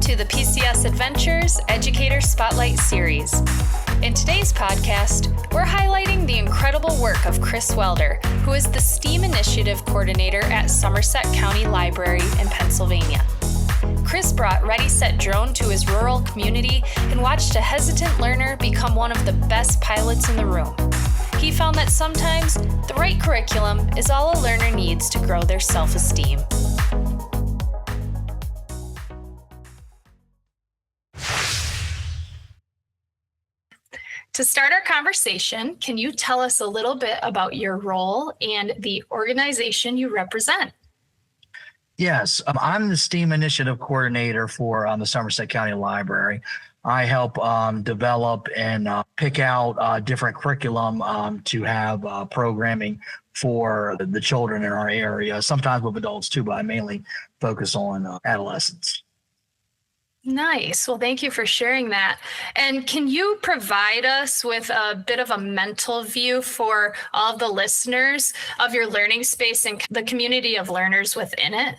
to the PCS Edventures Educator Spotlight Series. In today's podcast, we're highlighting the incredible work of Chris Welder, who is the STEAM Initiative Coordinator at Somerset County Library in Pennsylvania. Chris brought Ready Set Drone to his rural community and watched a hesitant learner become one of the best pilots in the room. He found that sometimes the right curriculum is all a learner needs to grow their self-esteem. To start our conversation, can you tell us a little bit about your role and the organization you represent? Yes, I'm the STEAM Initiative Coordinator for the Somerset County Library. I help develop and pick out different curriculum to have programming for the children in our area, sometimes with adults too, but I mainly focus on adolescents. Nice. Well, thank you for sharing that. And can you provide us with a bit of a mental view for all of the listeners of your learning space and the community of learners within it?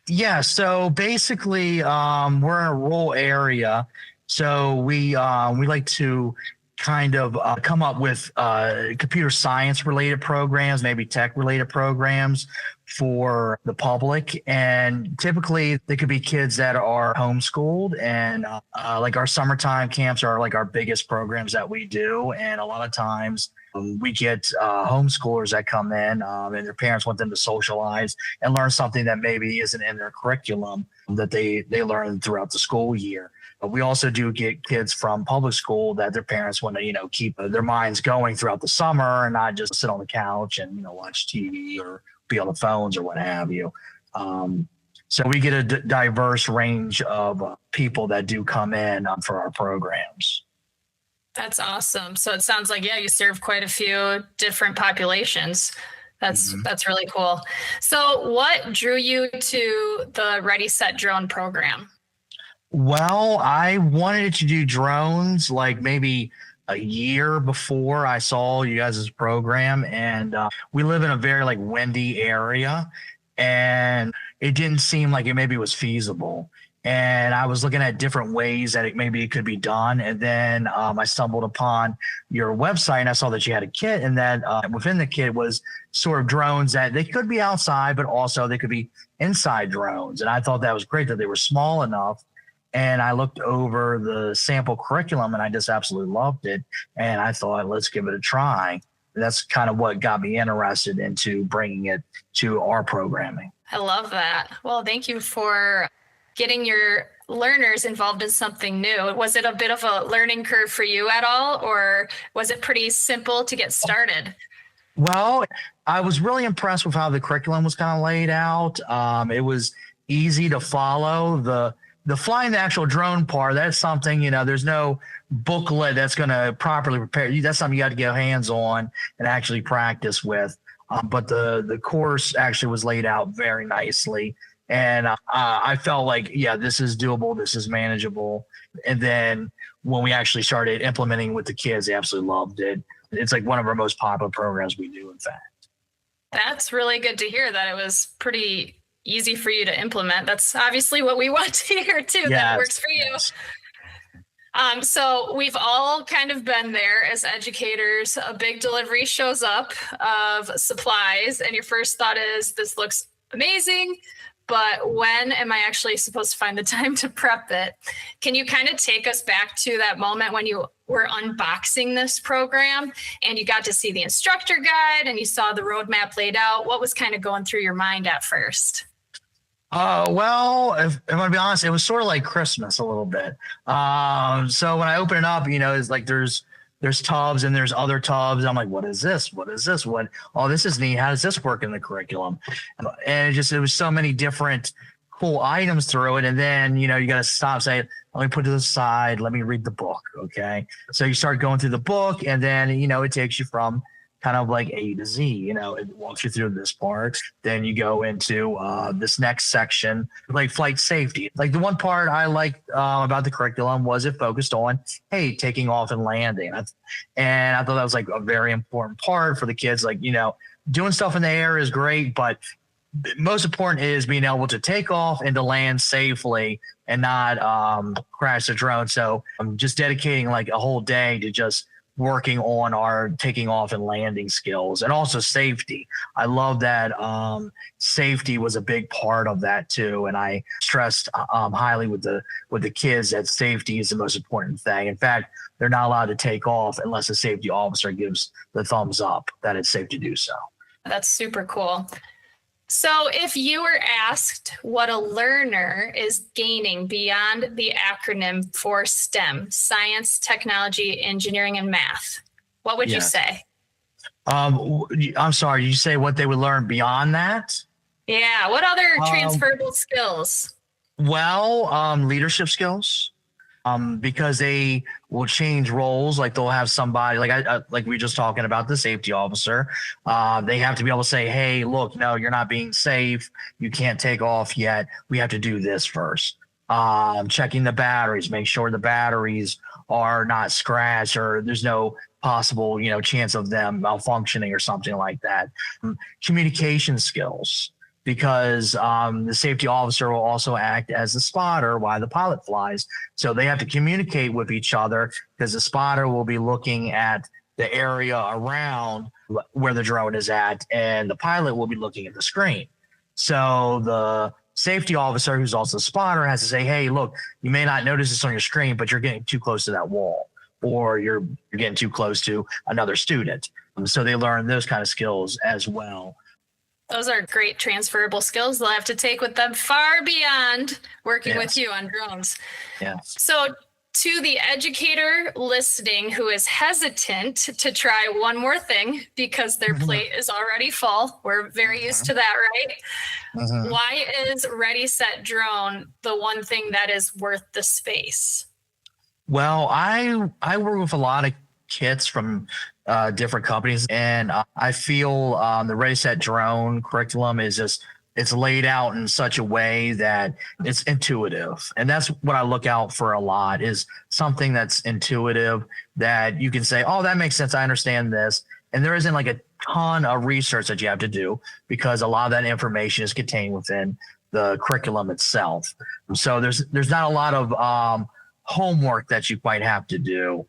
Yeah, so basically we're in a rural area, so we like to kind of come up with computer science related programs, maybe tech related programs for the public. And typically they could be kids that are homeschooled, and like our summertime camps are like our biggest programs that we do. And a lot of times we get homeschoolers that come in and their parents want them to socialize and learn something that maybe isn't in their curriculum that they learn throughout the school year. But we also do get kids from public school that their parents want to, keep their minds going throughout the summer and not just sit on the couch and, watch TV or be on the phones or what have you. So we get a diverse range of people that do come in for our programs. That's awesome. So it sounds like, you serve quite a few different populations. That's really cool. So what drew you to the Ready Set Drone program? Well, I wanted to do drones like maybe a year before I saw you guys' program. And we live in a very windy area, and it didn't seem like it maybe was feasible. And I was looking at different ways that it could be done. And then I stumbled upon your website and I saw that you had a kit, and that within the kit was sort of drones that they could be outside, but also they could be inside drones. And I thought that was great that they were small enough. And I looked over the sample curriculum and I just absolutely loved it. And I thought, let's give it a try. That's kind of what got me interested into bringing it to our programming. I love that. Well, thank you for getting your learners involved in something new. Was it a bit of a learning curve for you at all, or was it pretty simple to get started? Well, I was really impressed with how the curriculum was kind of laid out. It was easy to follow. The flying the actual drone part, that's something, there's no booklet that's going to properly prepare you. That's something you got to get hands on and actually practice with. But the course actually was laid out very nicely. And I felt like, this is doable. This is manageable. And then when we actually started implementing with the kids, they absolutely loved it. It's like one of our most popular programs we do, in fact. That's really good to hear that it was pretty easy for you to implement. That's obviously what we want to hear too, that it works for you. Yes. So we've all kind of been there as educators. A big delivery shows up of supplies and your first thought is, this looks amazing, but when am I actually supposed to find the time to prep it? Can you kind of take us back to that moment when you were unboxing this program and you got to see the instructor guide and you saw the roadmap laid out? What was kind of going through your mind at first? Well, if I'm gonna be honest, it was sort of like Christmas a little bit. So when I open it up, it's like there's tubs and there's other tubs. I'm like, what is this? What is this? Oh, this is neat. How does this work in the curriculum? And it was so many different cool items through it. And then, you got to stop, say, let me put it to the side. Let me read the book. Okay. So you start going through the book, and then, it takes you from kind of like A to Z, it walks you through this part. Then you go into this next section, like flight safety. Like the one part I liked about the curriculum was it focused on, hey, taking off and landing. And I thought that was like a very important part for the kids. Like, doing stuff in the air is great, but most important is being able to take off and to land safely and not crash the drone. So I'm just dedicating like a whole day to just working on our taking off and landing skills, and also safety. I love that safety was a big part of that too, and I stressed highly with the kids that safety is the most important thing. In fact, they're not allowed to take off unless a safety officer gives the thumbs up that it's safe to do so. That's super cool. So if you were asked what a learner is gaining beyond the acronym for STEM, science, technology, engineering, and math, what would you say? I'm sorry, you say what they would learn beyond that? Yeah. What other transferable skills? Well, leadership skills. Because they will change roles. Like they'll have somebody like we were just talking about the safety officer. They have to be able to say, hey, look, no, you're not being safe. You can't take off yet. We have to do this first. Checking the batteries, make sure the batteries are not scratched or there's no possible, chance of them malfunctioning or something like that. Communication skills. Because the safety officer will also act as the spotter while the pilot flies. So they have to communicate with each other because the spotter will be looking at the area around where the drone is at, and the pilot will be looking at the screen. So the safety officer, who's also the spotter, has to say, hey, look, you may not notice this on your screen, but you're getting too close to that wall, or you're getting too close to another student. So they learn those kind of skills as well. Those are great transferable skills they'll have to take with them far beyond working with you on drones. Yes. So to the educator listening who is hesitant to try one more thing because their plate is already full, we're very used to that, right? Why is Ready, Set, Drone the one thing that is worth the space? Well, I work with a lot of kits from different companies, and I feel the Ready, Set, Drone curriculum is it's laid out in such a way that it's intuitive, and that's what I look out for a lot, is something that's intuitive that you can say, oh, that makes sense, I understand this, and there isn't like a ton of research that you have to do because a lot of that information is contained within the curriculum itself. So there's not a lot of homework that you quite have to do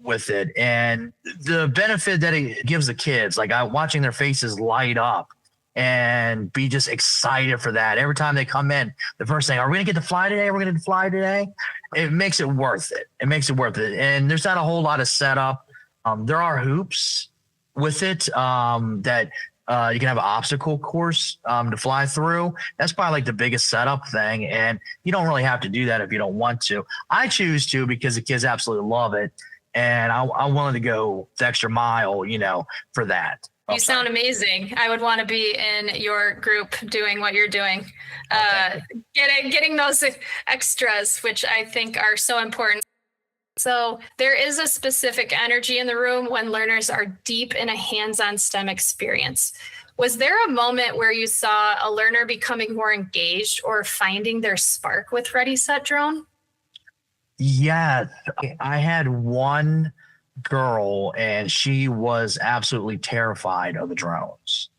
with it, and the benefit that it gives the kids, like watching their faces light up and be just excited for that every time they come in. The first thing, are we gonna get to fly today? We're gonna get to fly today. It makes it worth it. And there's not a whole lot of setup. There are hoops with it that you can have an obstacle course to fly through. That's probably like the biggest setup thing. And you don't really have to do that if you don't want to. I choose to because the kids absolutely love it. And I'm willing to go the extra mile, for that. You sound amazing. I would want to be in your group doing what you're doing. Getting those extras, which I think are so important. So there is a specific energy in the room when learners are deep in a hands-on STEM experience. Was there a moment where you saw a learner becoming more engaged or finding their spark with Ready, Set, Drone? Yeah, I had one girl and she was absolutely terrified of the drones.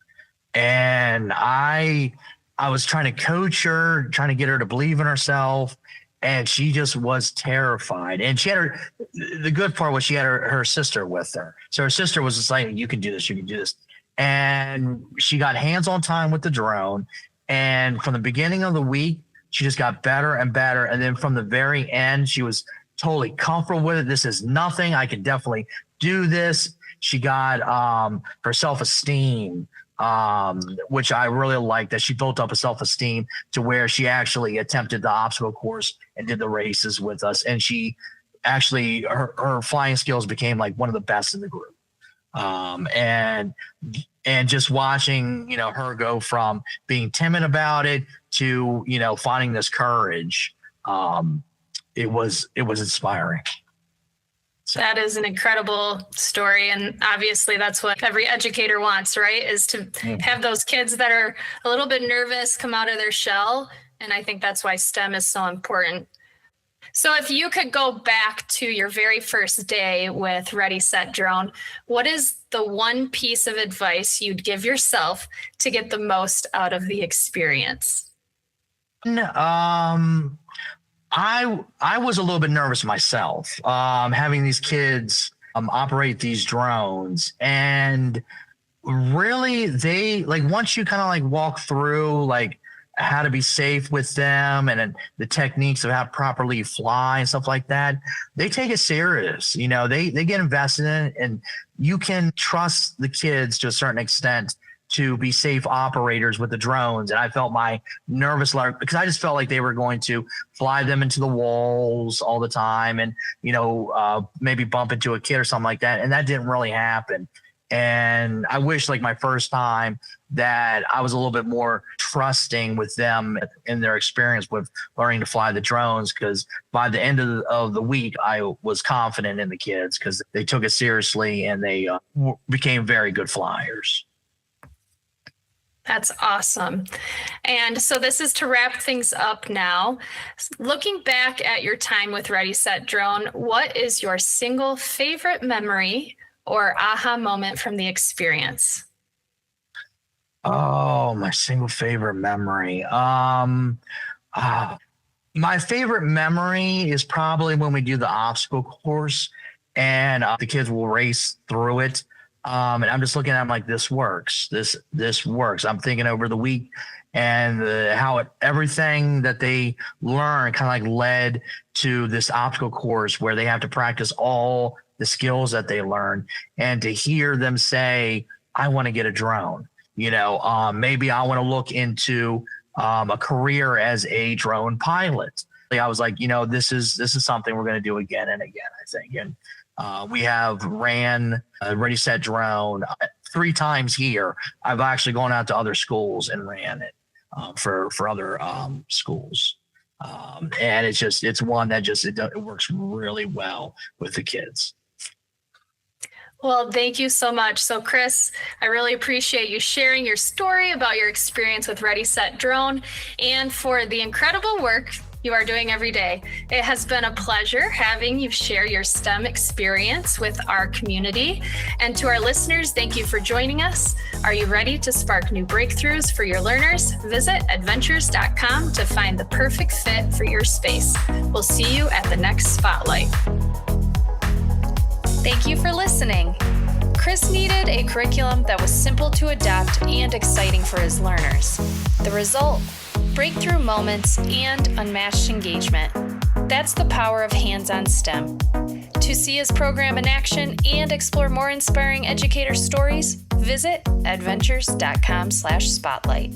And I was trying to coach her, trying to get her to believe in herself. And she just was terrified. And she had the good part was she had her sister with her. So her sister was just like, you can do this, you can do this. And she got hands-on time with the drone. And from the beginning of the week, she just got better and better. And then from the very end, she was totally comfortable with it. This is nothing. I can definitely do this. She got her self-esteem, which I really like, that she built up a self-esteem to where she actually attempted the obstacle course and did the races with us. And she actually, her flying skills became like one of the best in the group. And just watching, her go from being timid about it to, finding this courage, it was inspiring. That is an incredible story. And obviously that's what every educator wants, right? Is to have those kids that are a little bit nervous come out of their shell. And I think that's why STEM is so important. So if you could go back to your very first day with Ready, Set, Drone, what is the one piece of advice you'd give yourself to get the most out of the experience? I was a little bit nervous myself, having these kids operate these drones, and really they like once you kind of like walk through like how to be safe with them and the techniques of how to properly fly and stuff like that, they take it serious. You know, they get invested in it, and you can trust the kids to a certain extent to be safe operators with the drones. And I felt my nervous because I just felt like they were going to fly them into the walls all the time and, you know, maybe bump into a kid or something like that. And that didn't really happen. And I wish like my first time that I was a little bit more trusting with them in their experience with learning to fly the drones, because by the end of the week, I was confident in the kids because they took it seriously and they became very good flyers. That's awesome. And so this is to wrap things up now. Looking back at your time with Ready, Set, Drone, what is your single favorite memory or aha moment from the experience? Oh, my single favorite memory. My favorite memory is probably when we do the obstacle course and the kids will race through it. And I'm just looking at them like, this works. This works. I'm thinking over the week and how everything that they learn kind of like led to this obstacle course where they have to practice all the skills that they learn, and to hear them say, I want to get a drone, you know, maybe I want to look into a career as a drone pilot. I was like, you know, this is something we're going to do again and again, I think. And we have ran Ready, Set, Drone 3 times here. I've actually gone out to other schools and ran it for other schools. And it's one that it works really well with the kids. Well, thank you so much. So, Chris, I really appreciate you sharing your story about your experience with Ready, Set, Drone and for the incredible work you are doing every day. It has been a pleasure having you share your STEM experience with our community. And to our listeners, thank you for joining us. Are you ready to spark new breakthroughs for your learners? Visit adventures.com to find the perfect fit for your space. We'll see you at the next Spotlight. Thank you for listening. Chris needed a curriculum that was simple to adopt and exciting for his learners. The result? Breakthrough moments and unmatched engagement. That's the power of hands-on STEM. To see his program in action and explore more inspiring educator stories, visit adventures.com/spotlight.